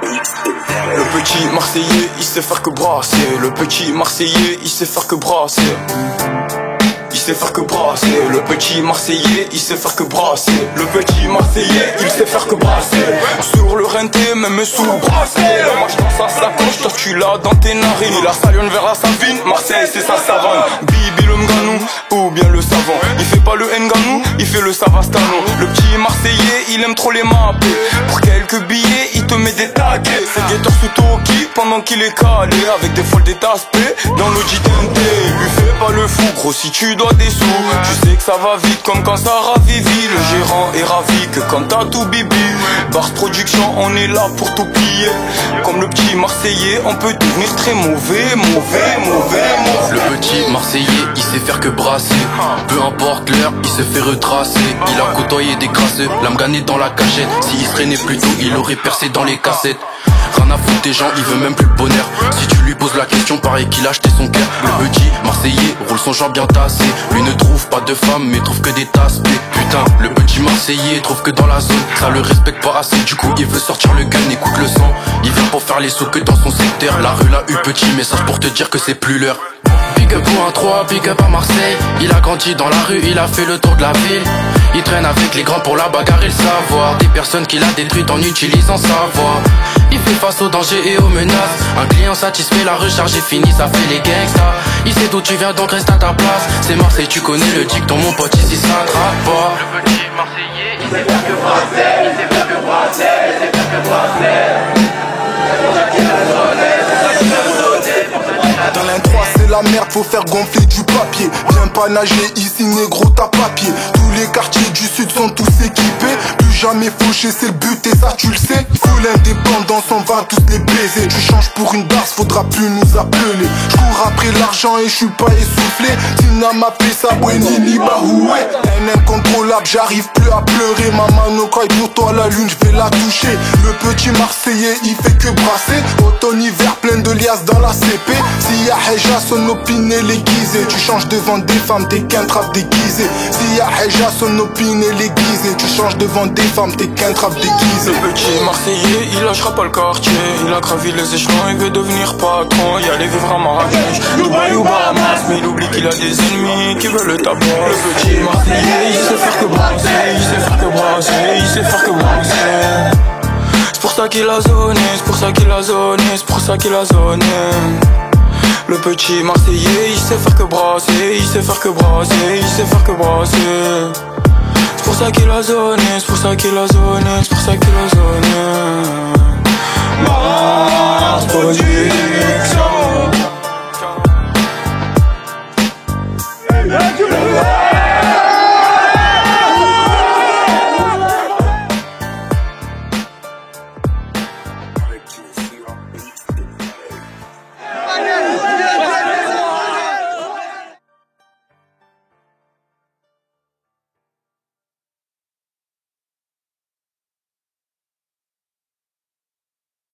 Le petit Marseillais, il sait faire que brasser. Le petit Marseillais, il sait faire que brasser. Il sait faire que brasser. Le petit Marseillais, il sait faire que brasser. Le petit Marseillais, il sait faire que brasser. Sur le renté, même sous brassé. Moi je dans sa sacoche, toi tu l'as dans tes narines. La salione vers la Savine, Marseille c'est sa savane. Bibi le Mganou, ou bien le savant. Il fait pas le Nganou, il fait le Savastano. Le petit Marseillais, il aime trop les mappés. Pour quelques billets, il te met des taquets. C'est guetteur sous Toki pendant qu'il est calé. Avec des folles des taspés dans le JTNT. Lui fais pas le fou, gros si tu dois des sous. Tu sais que ça va vite comme quand ça ravivi. Le gérant est ravi que quand t'as tout bibi. Bars Production, on est là pour tout piller. Comme le petit Marseillais, on peut devenir très mauvais. Le petit Marseillais, il sait faire que brasser. Peu importe l'heure, il se fait retracer. Il a côtoyé des crasseux, l'âme gagnée dans la cachette. S'il se traînait plus tôt, il aurait percé dans les cassettes. Rien à foutre des gens, il veut même plus le bonheur. Si tu lui poses la question, pareil qu'il a acheté son cœur. Le petit Marseillais roule son genre bien tassé. Lui ne trouve pas de femme, mais trouve que des tasses. Putain, le petit Marseillais trouve que dans la zone, ça le respecte pas assez. Du coup, il veut sortir le gun, écoute le son. Il vient pour faire les sous que dans son secteur. La rue l'a eu petit, message pour te dire que c'est plus l'heure. Big up pour un 3, big up à Marseille. Il a grandi dans la rue, il a fait le tour de la ville. Il traîne avec les grands pour la bagarre et le savoir. Des personnes qu'il a détruites en utilisant sa voix. Il fait face aux dangers et aux menaces. Un client satisfait, la recharge est finie, ça fait les gangsters. Il sait d'où tu viens donc reste à ta place. C'est Marseille, tu connais le dicton, mon pote, ici ça trappe pas. Le petit Marseillais, il sait faire que brasser. Il sait faire que brasser, il sait faire que brasser. Pour ça qu'il a sonné, pour ça qu'il a sauté, pour ça qu'il a dans l'N3 c'est la merde, faut faire gonfler du papier. Viens pas nager ici négro, t'as papier. Tous les quartiers du sud sont tous équipés. Plus jamais fauché, c'est le but et ça tu le sais. Faut l'indépendance, on va tous les baiser. Tu changes pour une barre, faudra plus nous appeler. Je cours après l'argent et je suis pas essoufflé. Tina m'a fait sa Nini Bahoué. Un incontrôlable, j'arrive plus à pleurer. Maman no cry pour toi la lune, je vais la toucher. Le petit Marseillais, il fait que brasser. Automne-hiver, plein de liasses dans la CP. S'il y a Heja, son opinion l'aiguisée. Tu changes devant des femmes, t'es qu'un trap déguisé. S'il y a Heja, son opinion l'aiguisée. Tu changes devant des femmes, t'es qu'un trap déguisé. Le petit Marseillais, il lâchera pas le quartier. Il a gravi les échelons, il veut devenir patron. Il allait vivre à Marrakech, Dubaï ou Bahamas. Mais il oublie qu'il a des ennemis qui veulent le tabac. Le petit Marseillais, il sait faire que brasser. Il sait faire que brasser, il sait faire que brasser. C'est pour ça qu'il a zoné, c'est pour ça qu'il a zoné, c'est pour ça qu'il a zoné. Le petit Marseillais, il sait faire que brasser, il sait faire que brasser, il sait faire que brasser. C'est pour ça qu'il a zoné, c'est pour ça qu'il a zoné, c'est pour ça qu'il a zoné. Mars Production.